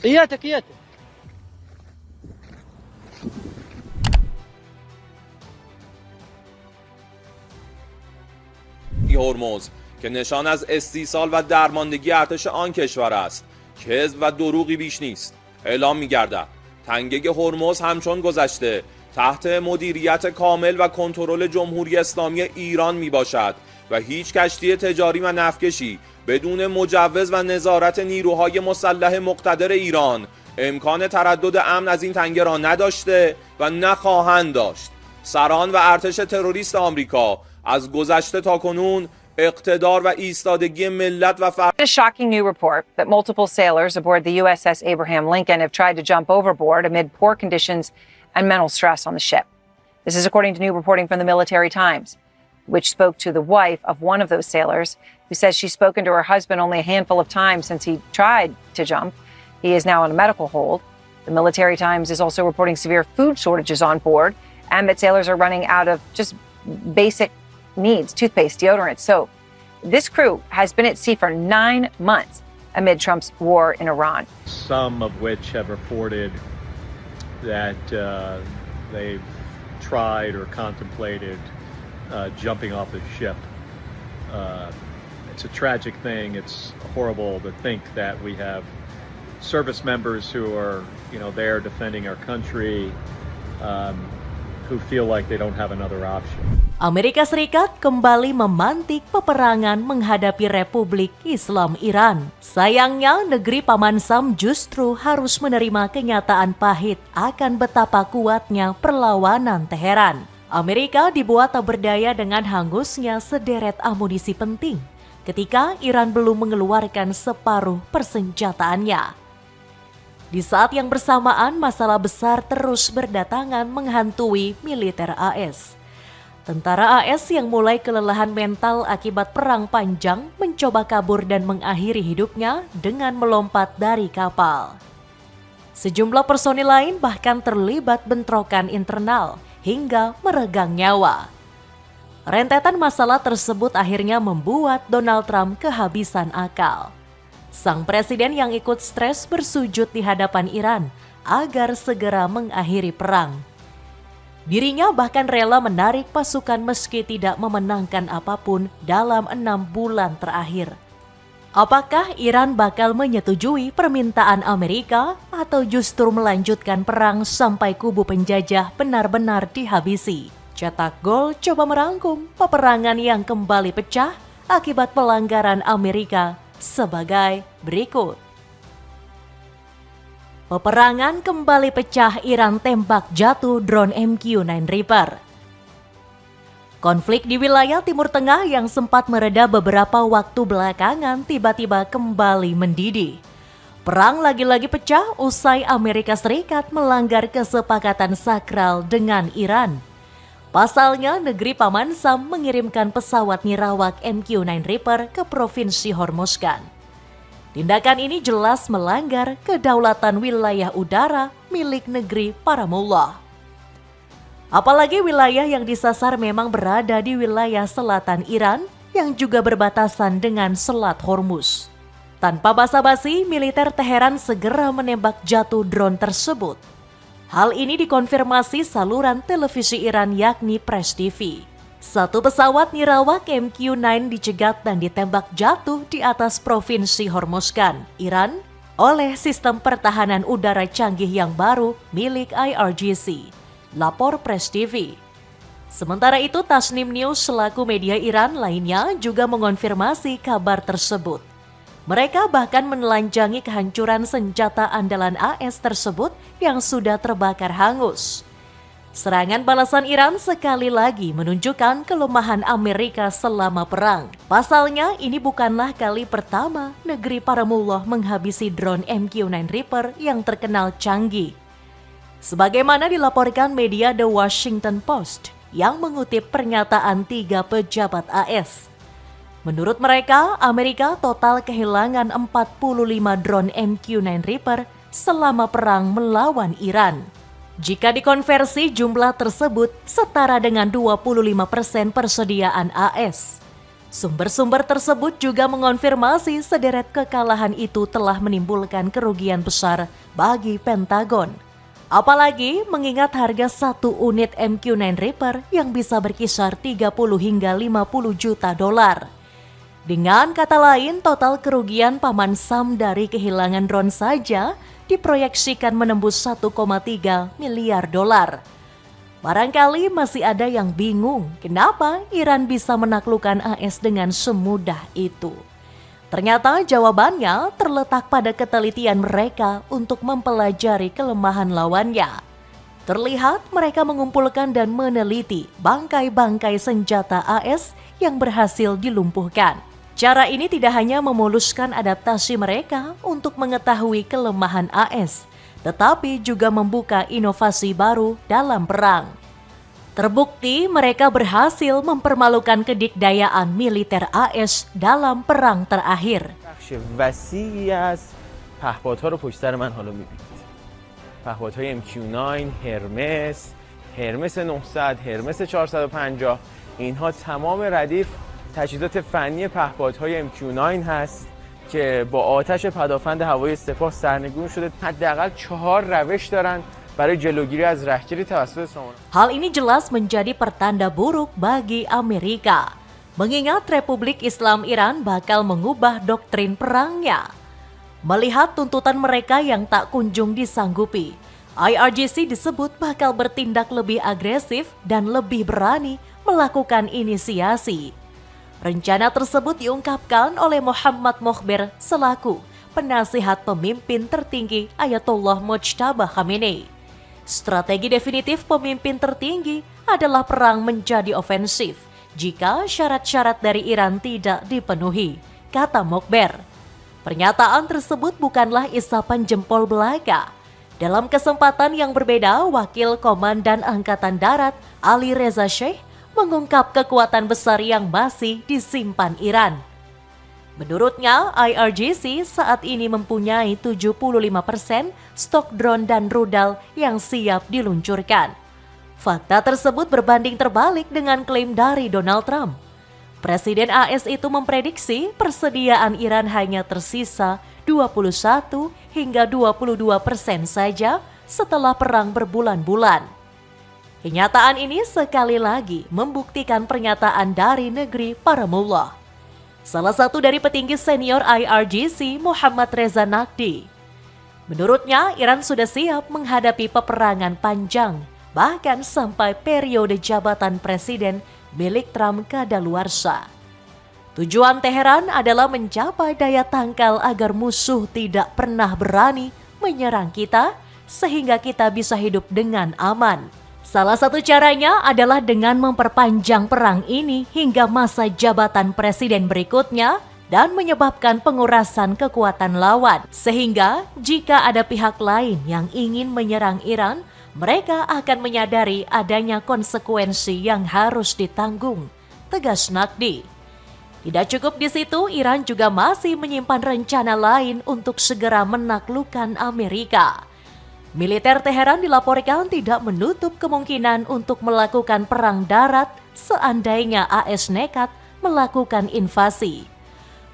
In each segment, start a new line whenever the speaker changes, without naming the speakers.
قيادة قيادة.
هرمز که نشان از استیصال و درماندگی ارتش آن کشور است، کذب و دروغی بیش نیست. اعلام می‌گردد تنگه هرمز همچون گذشته تحت مدیریت کامل و کنترل جمهوری اسلامی ایران میباشد و هیچ کشتی تجاری و نفتکشی بدون مجوز و نظارت نیروهای مسلح مقتدر ایران امکان تردد امن از این تنگه را نداشته و نخواهند داشت. سران و ارتش تروریست آمریکا از گذشته تا کنون اقتدار و ایستادگی ملت و
A shocking new report that multiple sailors aboard the USS Abraham Lincoln have tried to jump overboard amid poor conditions and mental stress on the ship. This is according to new reporting from the Military Times, which spoke to the wife of one of those sailors, who says she's spoken to her husband only a handful of times since he tried to jump. He is now on a medical hold. The Military Times is also reporting severe food shortages on board and that sailors are running out of just basic needs, toothpaste, deodorant, soap. This crew has been at sea for 9 months amid Trump's war in Iran.
Some of which have reported that they've tried or contemplated jumping off the ship. It's a tragic thing. It's horrible to think that we have service members who are, there defending our country, who feel like they don't have another option.
Amerika Serikat kembali memantik peperangan menghadapi Republik Islam Iran. Sayangnya, negeri Paman Sam justru harus menerima kenyataan pahit akan betapa kuatnya perlawanan Teheran. Amerika dibuat tak berdaya dengan hangusnya sederet amunisi penting ketika Iran belum mengeluarkan separuh persenjataannya. Di saat yang bersamaan, masalah besar terus berdatangan menghantui militer AS. Tentara AS yang mulai kelelahan mental akibat perang panjang mencoba kabur dan mengakhiri hidupnya dengan melompat dari kapal. Sejumlah personil lain bahkan terlibat bentrokan internal hingga meregang nyawa. Rentetan masalah tersebut akhirnya membuat Donald Trump kehabisan akal. Sang presiden yang ikut stres bersujud di hadapan Iran agar segera mengakhiri perang. Dirinya bahkan rela menarik pasukan meski tidak memenangkan apapun dalam 6 bulan terakhir. Apakah Iran bakal menyetujui permintaan Amerika atau justru melanjutkan perang sampai kubu penjajah benar-benar dihabisi? Cetak Gol coba merangkum peperangan yang kembali pecah akibat pelanggaran Amerika sebagai berikut. Peperangan kembali pecah, Iran tembak jatuh drone MQ-9 Reaper. Konflik di wilayah Timur Tengah yang sempat mereda beberapa waktu belakangan tiba-tiba kembali mendidih. Perang lagi-lagi pecah usai Amerika Serikat melanggar kesepakatan sakral dengan Iran. Pasalnya, negeri Paman Sam mengirimkan pesawat nirawak MQ-9 Reaper ke Provinsi Hormozgan. Tindakan ini jelas melanggar kedaulatan wilayah udara milik negeri Paramullah. Apalagi wilayah yang disasar memang berada di wilayah selatan Iran yang juga berbatasan dengan Selat Hormuz. Tanpa basa-basi, militer Teheran segera menembak jatuh drone tersebut. Hal ini dikonfirmasi saluran televisi Iran yakni Press TV. Satu pesawat nirawak MQ-9 dicegat dan ditembak jatuh di atas Provinsi Hormozgan, Iran, oleh sistem pertahanan udara canggih yang baru milik IRGC, lapor Press TV. Sementara itu, Tasnim News selaku media Iran lainnya juga mengonfirmasi kabar tersebut. Mereka bahkan menelanjangi kehancuran senjata andalan AS tersebut yang sudah terbakar hangus. Serangan balasan Iran sekali lagi menunjukkan kelemahan Amerika selama perang. Pasalnya, ini bukanlah kali pertama negeri Paramullah menghabisi drone MQ-9 Reaper yang terkenal canggih. Sebagaimana dilaporkan media The Washington Post yang mengutip pernyataan 3 pejabat AS. Menurut mereka, Amerika total kehilangan 45 drone MQ-9 Reaper selama perang melawan Iran. Jika dikonversi, jumlah tersebut setara dengan 25% persediaan AS. Sumber-sumber tersebut juga mengonfirmasi sederet kekalahan itu telah menimbulkan kerugian besar bagi Pentagon. Apalagi mengingat harga satu unit MQ-9 Reaper yang bisa berkisar 30 hingga 50 juta dolar. Dengan kata lain, total kerugian Paman Sam dari kehilangan drone saja diproyeksikan menembus 1,3 miliar dolar. Barangkali masih ada yang bingung kenapa Iran bisa menaklukkan AS dengan semudah itu. Ternyata jawabannya terletak pada ketelitian mereka untuk mempelajari kelemahan lawannya. Terlihat mereka mengumpulkan dan meneliti bangkai-bangkai senjata AS yang berhasil dilumpuhkan. Cara ini tidak hanya memuluskan adaptasi mereka untuk mengetahui kelemahan AS, tetapi juga membuka inovasi baru dalam perang. Terbukti mereka berhasil mempermalukan kedikdayaan militer AS dalam perang terakhir.
بخش وسیعی از پهپادها رو پشت سر من حالا می‌بینید. پهپادهای MQ9، هرمس 900، هرمس 450 اینها تمام ردیف تجهیزات فنی پهپادهای MQ9 هست که با آتش پدافند هوایی سپاه سرنگون شده. حداقل 4 روش دارن برای جلوگیری از رهگیری توسط سامانه.
Hal ini jelas menjadi pertanda buruk bagi Amerika, mengingat Republik Islam Iran bakal mengubah doktrin perangnya. Melihat tuntutan mereka yang tak kunjung disanggupi, IRGC disebut bakal bertindak lebih agresif dan lebih berani melakukan inisiasi. Rencana tersebut diungkapkan oleh Muhammad Mokhber selaku penasihat pemimpin tertinggi Ayatollah Mojtaba Khamenei. Strategi definitif pemimpin tertinggi adalah perang menjadi ofensif jika syarat-syarat dari Iran tidak dipenuhi, kata Mokhber. Pernyataan tersebut bukanlah isapan jempol belaka. Dalam kesempatan yang berbeda, Wakil Komandan Angkatan Darat Ali Reza Sheikh mengungkap kekuatan besar yang masih disimpan Iran. Menurutnya, IRGC saat ini mempunyai 75% stok drone dan rudal yang siap diluncurkan. Fakta tersebut berbanding terbalik dengan klaim dari Donald Trump. Presiden AS itu memprediksi persediaan Iran hanya tersisa 21 hingga 22% saja setelah perang berbulan-bulan. Kenyataan ini sekali lagi membuktikan pernyataan dari negeri para mullah. Salah satu dari petinggi senior IRGC, Muhammad Reza Naqvi. Menurutnya, Iran sudah siap menghadapi peperangan panjang, bahkan sampai periode jabatan presiden milik Trump kadaluarsa. Tujuan Teheran adalah mencapai daya tangkal agar musuh tidak pernah berani menyerang kita, sehingga kita bisa hidup dengan aman. Salah satu caranya adalah dengan memperpanjang perang ini hingga masa jabatan presiden berikutnya dan menyebabkan pengurasan kekuatan lawan. Sehingga jika ada pihak lain yang ingin menyerang Iran, mereka akan menyadari adanya konsekuensi yang harus ditanggung, tegas Naqvi. Tidak cukup di situ, Iran juga masih menyimpan rencana lain untuk segera menaklukkan Amerika. Militer Teheran dilaporkan tidak menutup kemungkinan untuk melakukan perang darat seandainya AS nekat melakukan invasi.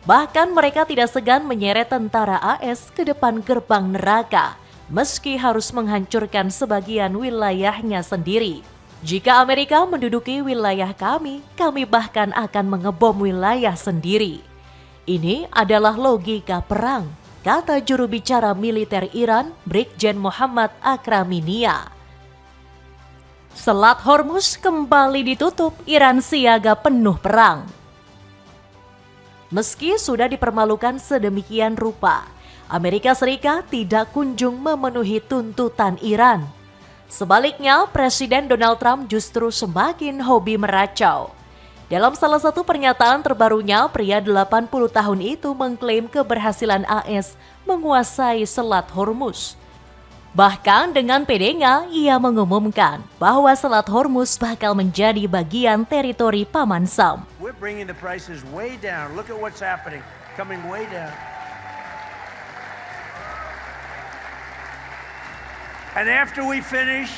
Bahkan mereka tidak segan menyeret tentara AS ke depan gerbang neraka, meski harus menghancurkan sebagian wilayahnya sendiri. Jika Amerika menduduki wilayah kami bahkan akan mengebom wilayah sendiri. Ini adalah logika perang, kata juru bicara militer Iran, Brigjen Muhammad Akraminia. Selat Hormuz kembali ditutup, Iran siaga penuh perang. Meski sudah dipermalukan sedemikian rupa, Amerika Serikat tidak kunjung memenuhi tuntutan Iran. Sebaliknya, Presiden Donald Trump justru semakin hobi meracau. Dalam salah satu pernyataan terbarunya, pria 80 tahun itu mengklaim keberhasilan AS menguasai Selat Hormuz. Bahkan dengan pedenya, ia mengumumkan bahwa Selat Hormuz bakal menjadi bagian teritori Paman Sam.
We're bringing the prices way down. Look at what's happening, coming way down. And after we finish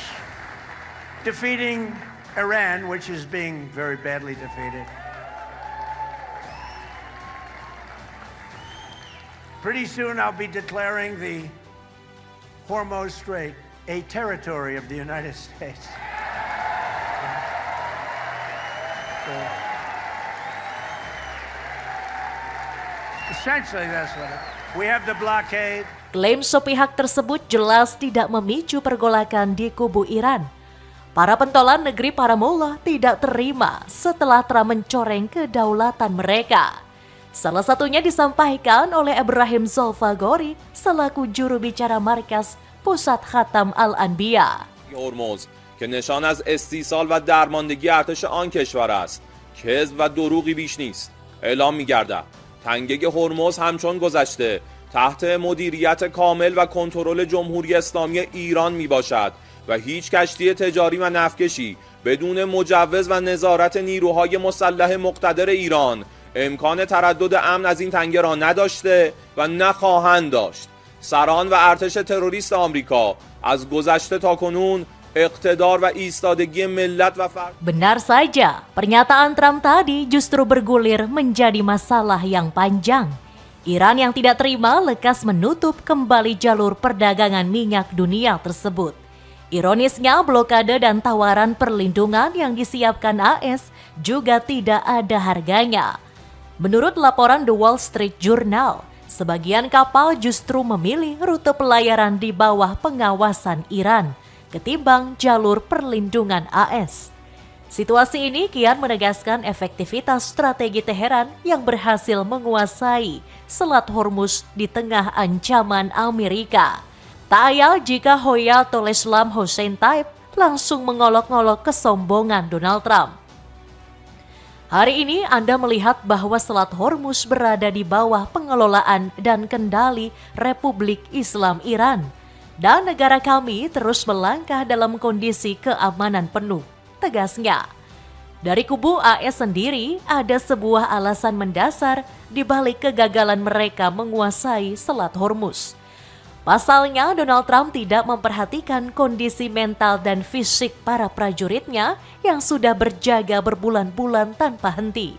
defeating Iran, which is being very badly defeated, Pretty soon I'll be declaring the Hormuz Strait a territory of the United States. Essentially, that's what it is. We have the blockade.
Klaim sepihak tersebut jelas tidak memicu pergolakan di kubu Iran. Para pentolan negeri para mullah tidak terima setelah Trump mencoreng kedaulatan mereka. Salah satunya disampaikan oleh Ibrahim Zolfagori selaku juru bicara markas Pusat Khatam Al-Anbiya.
هرمز که نشان از استیصال و درماندگی ارتش آن کشور است، کذب و دروغی بیش نیست. اعلام می‌گردد تنگه هرمز همچون گذشته تحت مدیریت کامل و کنترل جمهوری اسلامی ایران میباشد و هیچ کشتی تجاری و نفتکشی بدون مجوز و نظارت نیروهای مسلح مقتدر ایران امکان تردد امن از این تنگه را نداشته و نخواهند داشت. سران و ارتش تروریست آمریکا از گذشته تا کنون اقتدار و ایستادگی ملت و فرد.
Benar saja, pernyataan Trump tadi justru bergulir menjadi masalah yang panjang. Iran yang tidak terima lekas menutup kembali jalur perdagangan minyak dunia tersebut. Ironisnya, blokade dan tawaran perlindungan yang disiapkan AS juga tidak ada harganya. Menurut laporan The Wall Street Journal, sebagian kapal justru memilih rute pelayaran di bawah pengawasan Iran ketimbang jalur perlindungan AS. Situasi ini kian menegaskan efektivitas strategi Teheran yang berhasil menguasai Selat Hormuz di tengah ancaman Amerika. Tak ayal jika Hoyatul Islam Hossein Taib langsung mengolok-olok kesombongan Donald Trump. Hari ini Anda melihat bahwa Selat Hormuz berada di bawah pengelolaan dan kendali Republik Islam Iran. Dan negara kami terus melangkah dalam kondisi keamanan penuh, tegasnya. Dari kubu AS sendiri ada sebuah alasan mendasar di balik kegagalan mereka menguasai Selat Hormuz. Pasalnya, Donald Trump tidak memperhatikan kondisi mental dan fisik para prajuritnya yang sudah berjaga berbulan-bulan tanpa henti.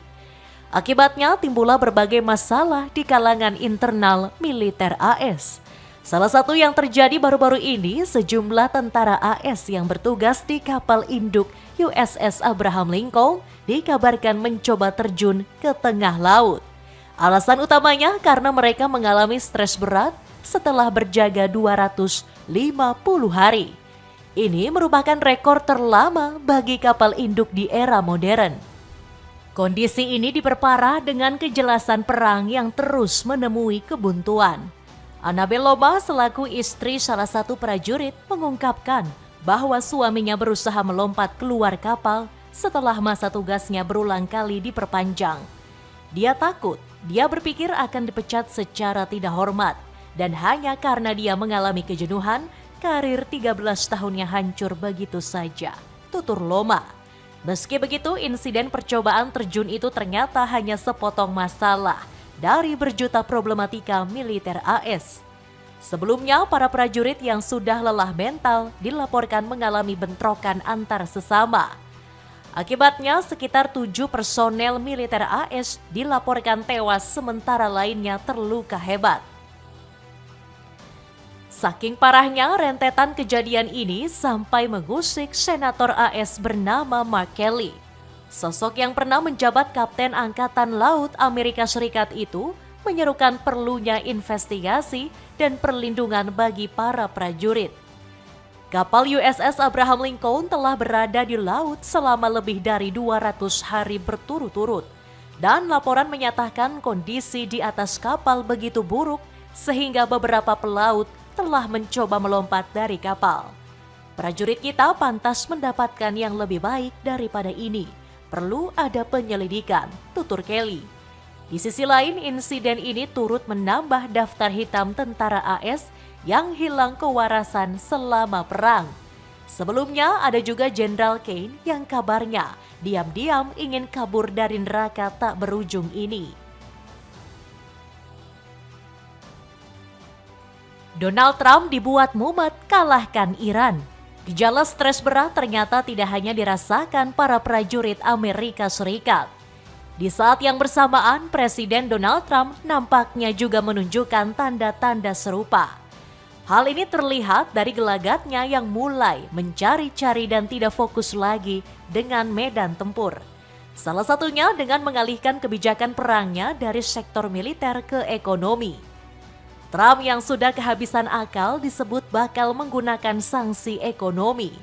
Akibatnya timbullah berbagai masalah di kalangan internal militer AS. Salah satu yang terjadi baru-baru ini, sejumlah tentara AS yang bertugas di kapal induk USS Abraham Lincoln dikabarkan mencoba terjun ke tengah laut. Alasan utamanya karena mereka mengalami stres berat setelah berjaga 250 hari. Ini merupakan rekor terlama bagi kapal induk di era modern. Kondisi ini diperparah dengan kejelasan perang yang terus menemui kebuntuan. Annabel Loma selaku istri salah satu prajurit mengungkapkan bahwa suaminya berusaha melompat keluar kapal setelah masa tugasnya berulang kali diperpanjang. Dia takut, dia berpikir akan dipecat secara tidak hormat, dan hanya karena dia mengalami kejenuhan, karir 13 tahunnya hancur begitu saja, tutur Loma. Meski begitu, insiden percobaan terjun itu ternyata hanya sepotong masalah dari berjuta problematika militer AS. Sebelumnya, para prajurit yang sudah lelah mental dilaporkan mengalami bentrokan antar sesama. Akibatnya, sekitar 7 personel militer AS dilaporkan tewas sementara lainnya terluka hebat. Saking parahnya, rentetan kejadian ini sampai mengusik senator AS bernama Mark Kelly. Sosok yang pernah menjabat Kapten Angkatan Laut Amerika Serikat itu menyerukan perlunya investigasi dan perlindungan bagi para prajurit. Kapal USS Abraham Lincoln telah berada di laut selama lebih dari 200 hari berturut-turut, dan laporan menyatakan kondisi di atas kapal begitu buruk sehingga beberapa pelaut telah mencoba melompat dari kapal. Prajurit kita pantas mendapatkan yang lebih baik daripada ini. Perlu ada penyelidikan, tutur Kelly. Di sisi lain, insiden ini turut menambah daftar hitam tentara AS yang hilang kewarasan selama perang. Sebelumnya ada juga Jenderal Kane yang kabarnya diam-diam ingin kabur dari neraka tak berujung ini. Donald Trump dibuat mumet kalahkan Iran. Gejala stres berat ternyata tidak hanya dirasakan para prajurit Amerika Serikat. Di saat yang bersamaan, Presiden Donald Trump nampaknya juga menunjukkan tanda-tanda serupa. Hal ini terlihat dari gelagatnya yang mulai mencari-cari dan tidak fokus lagi dengan medan tempur. Salah satunya dengan mengalihkan kebijakan perangnya dari sektor militer ke ekonomi. Trump yang sudah kehabisan akal disebut bakal menggunakan sanksi ekonomi.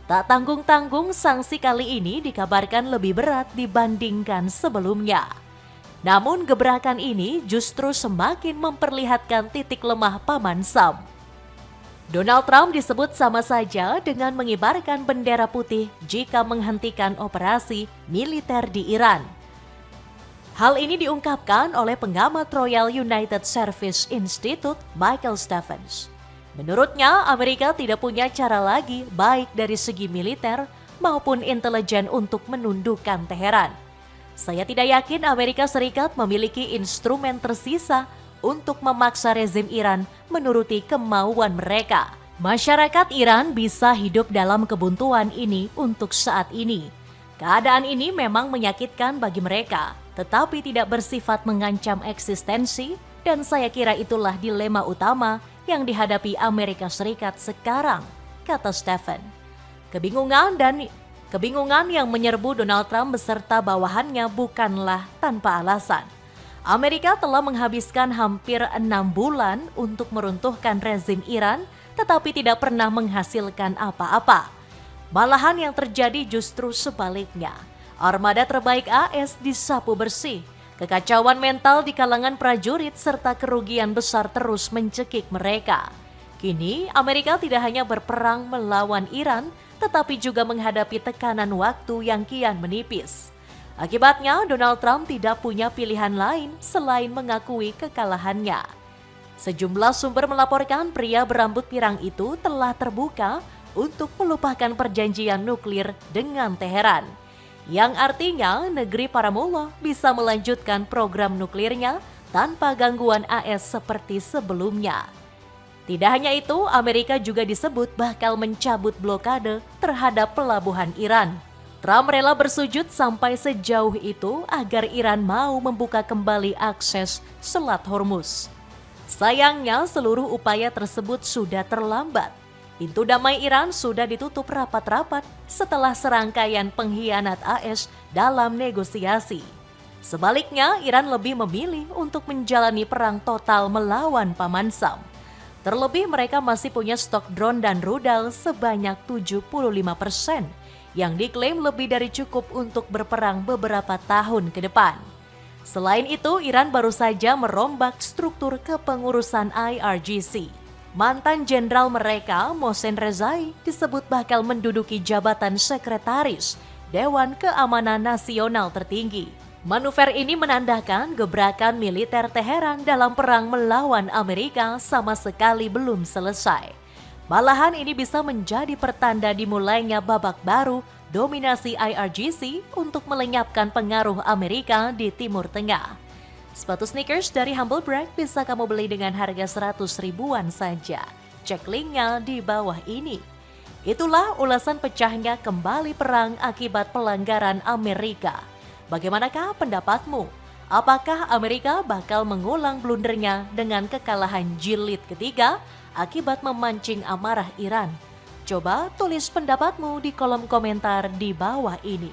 Tak tanggung-tanggung, sanksi kali ini dikabarkan lebih berat dibandingkan sebelumnya. Namun gebrakan ini justru semakin memperlihatkan titik lemah Paman Sam. Donald Trump disebut sama saja dengan mengibarkan bendera putih jika menghentikan operasi militer di Iran. Hal ini diungkapkan oleh pengamat Royal United Service Institute, Michael Stephens. Menurutnya, Amerika tidak punya cara lagi baik dari segi militer maupun intelijen untuk menundukkan Teheran. Saya tidak yakin Amerika Serikat memiliki instrumen tersisa untuk memaksa rezim Iran menuruti kemauan mereka. Masyarakat Iran bisa hidup dalam kebuntuan ini untuk saat ini. Keadaan ini memang menyakitkan bagi mereka, tetapi tidak bersifat mengancam eksistensi, dan saya kira itulah dilema utama yang dihadapi Amerika Serikat sekarang, kata Stephen. Kebingungan yang menyerbu Donald Trump beserta bawahannya bukanlah tanpa alasan. Amerika telah menghabiskan hampir 6 bulan untuk meruntuhkan rezim Iran, tetapi tidak pernah menghasilkan apa-apa. Malahan yang terjadi justru sebaliknya. Armada terbaik AS disapu bersih. Kekacauan mental di kalangan prajurit serta kerugian besar terus mencekik mereka. Kini, Amerika tidak hanya berperang melawan Iran, tetapi juga menghadapi tekanan waktu yang kian menipis. Akibatnya, Donald Trump tidak punya pilihan lain selain mengakui kekalahannya. Sejumlah sumber melaporkan pria berambut pirang itu telah terbuka untuk melupakan perjanjian nuklir dengan Teheran, yang artinya negeri para mullah bisa melanjutkan program nuklirnya tanpa gangguan AS seperti sebelumnya. Tidak hanya itu, Amerika juga disebut bakal mencabut blokade terhadap pelabuhan Iran. Trump rela bersujud sampai sejauh itu agar Iran mau membuka kembali akses Selat Hormuz. Sayangnya, seluruh upaya tersebut sudah terlambat. Pintu damai Iran sudah ditutup rapat-rapat setelah serangkaian pengkhianat AS dalam negosiasi. Sebaliknya, Iran lebih memilih untuk menjalani perang total melawan Paman Sam. Terlebih mereka masih punya stok drone dan rudal sebanyak 75% yang diklaim lebih dari cukup untuk berperang beberapa tahun ke depan. Selain itu, Iran baru saja merombak struktur kepengurusan IRGC. Mantan jenderal mereka, Mohsen Rezai, disebut bakal menduduki jabatan sekretaris Dewan Keamanan Nasional tertinggi. Manuver ini menandakan gebrakan militer Teheran dalam perang melawan Amerika sama sekali belum selesai. Malahan ini bisa menjadi pertanda dimulainya babak baru dominasi IRGC untuk melenyapkan pengaruh Amerika di Timur Tengah. Sepatu sneakers dari Humble Brag bisa kamu beli dengan harga 100 ribuan saja. Cek linknya di bawah ini. Itulah ulasan pecahnya kembali perang akibat pelanggaran Amerika. Bagaimanakah pendapatmu? Apakah Amerika bakal mengulang blundernya dengan kekalahan jilid ketiga akibat memancing amarah Iran? Coba tulis pendapatmu di kolom komentar di bawah ini.